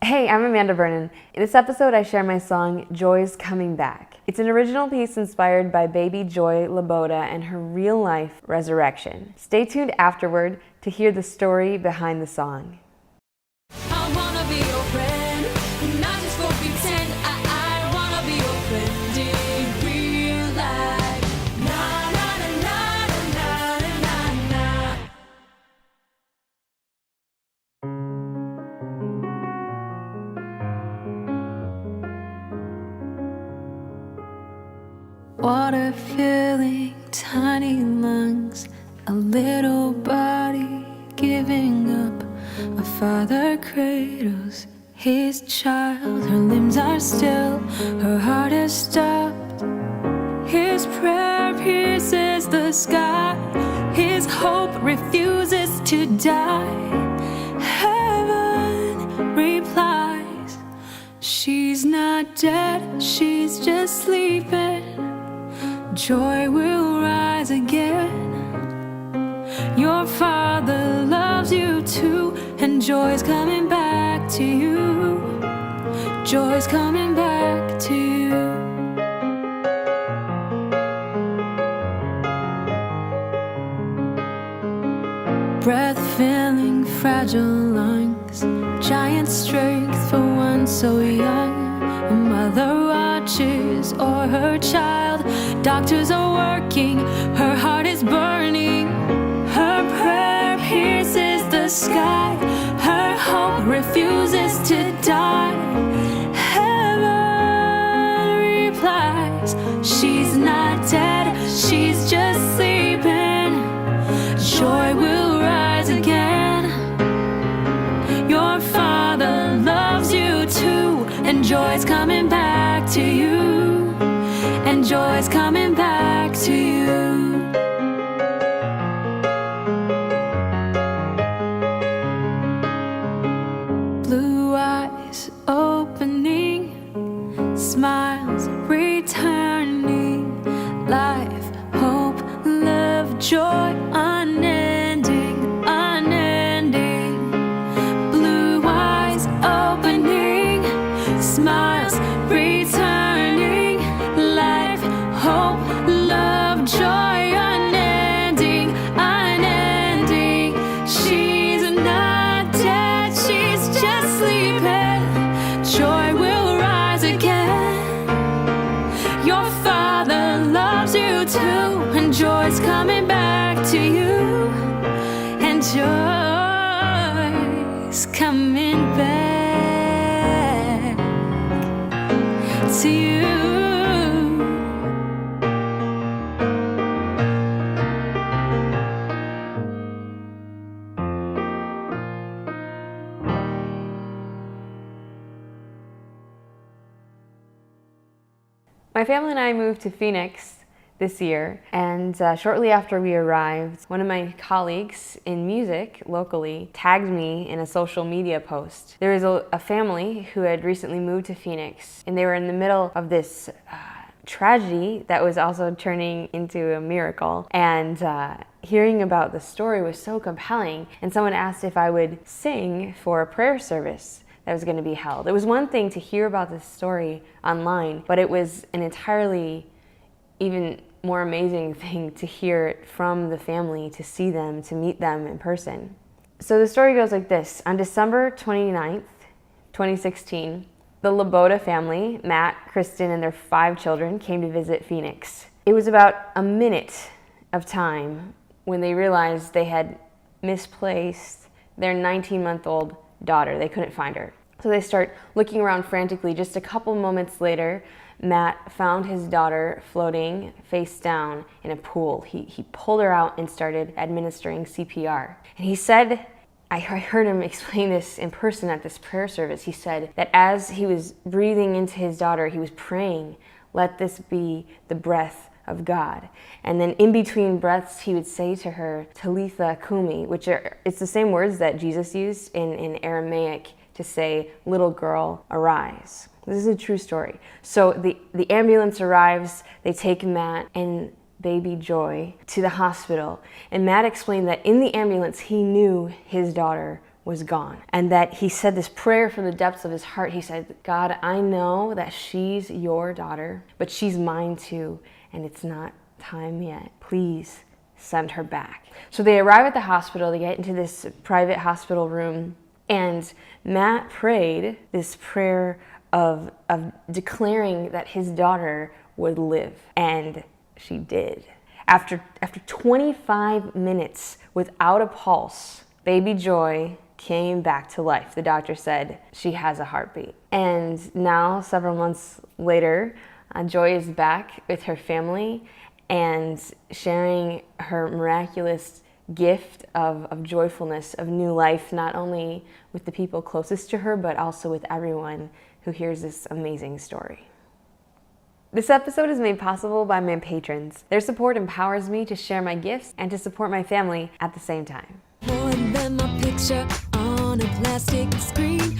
Hey, I'm Amanda Vernon. In this episode, I share my song, Joy's Coming Back. It's an original piece inspired by baby Joy Loboda and her real-life resurrection. Stay tuned afterward to hear the story behind the song. I wanna be your friend, not just for pretend. I wanna be your friend in real life. Na na na na na na na. Water filling tiny lungs, a little body giving up. A father cradles his child, her limbs are still, her heart has stopped. His prayer pierces the sky, his hope refuses to die. Heaven replies, she's not dead, she's just sleeping. Joy will rise again. Your father loves you too, and joy's coming back to you. Joy's coming back to you. Breath filling fragile lungs, giant strength for one so young. A mother watches o'er her child, doctors are working, her heart is burning. Her prayer pierces the sky, her hope refuses to die. Heaven replies, she's not dead, she's just sleeping. Joy will rise again. Your father loves you too, and joy's coming back to you. And joy's coming back to you. Blue eyes opening, smiles returning, life, hope, love, joy, unending, unending. Blue eyes opening, smiles returning, life, hope, love, joy, unending, unending. She's not dead, she's just sleeping. Joy will rise again. Your father loves you too, and joy's coming back to you. And joy's coming back to you. My family and I moved to Phoenix this year, and shortly after we arrived, one of my colleagues in music locally tagged me in a social media post. There was a family who had recently moved to Phoenix, and they were in the middle of this tragedy that was also turning into a miracle. And hearing about the story was so compelling, and someone asked if I would sing for a prayer service that was going to be held. It was one thing to hear about this story online, but it was an entirely even more amazing thing to hear it from the family, to see them, to meet them in person. So the story goes like this. On December 29th, 2016, the Loboda family, Matt, Kristen, and their 5 children came to visit Phoenix. It was about a minute of time when they realized they had misplaced their 19-month-old daughter. They couldn't find her. So they start looking around frantically. Just a couple moments later, Matt found his daughter floating face down in a pool. He pulled her out and started administering CPR. And he said, I heard him explain this in person at this prayer service. He said that as he was breathing into his daughter, he was praying, let this be the breath of God. And then in between breaths, he would say to her, Talitha Kumi, which it's the same words that Jesus used in Aramaic to say, little girl, arise. This is a true story. So the ambulance arrives, they take Matt and baby Joy to the hospital. And Matt explained that in the ambulance, he knew his daughter was gone. And that he said this prayer from the depths of his heart. He said, God, I know that she's your daughter, but she's mine too, and it's not time yet. Please send her back. So they arrive at the hospital, they get into this private hospital room, and Matt prayed this prayer of declaring that his daughter would live, and she did. After 25 minutes without a pulse, baby Joy came back to life. The doctor said she has a heartbeat. And now, several months later, Joy is back with her family and sharing her miraculous gift of joyfulness, of new life, not only with the people closest to her, but also with everyone who hears this amazing story. This episode is made possible by my patrons. Their support empowers me to share my gifts and to support my family at the same time. More than my picture on a plastic screen.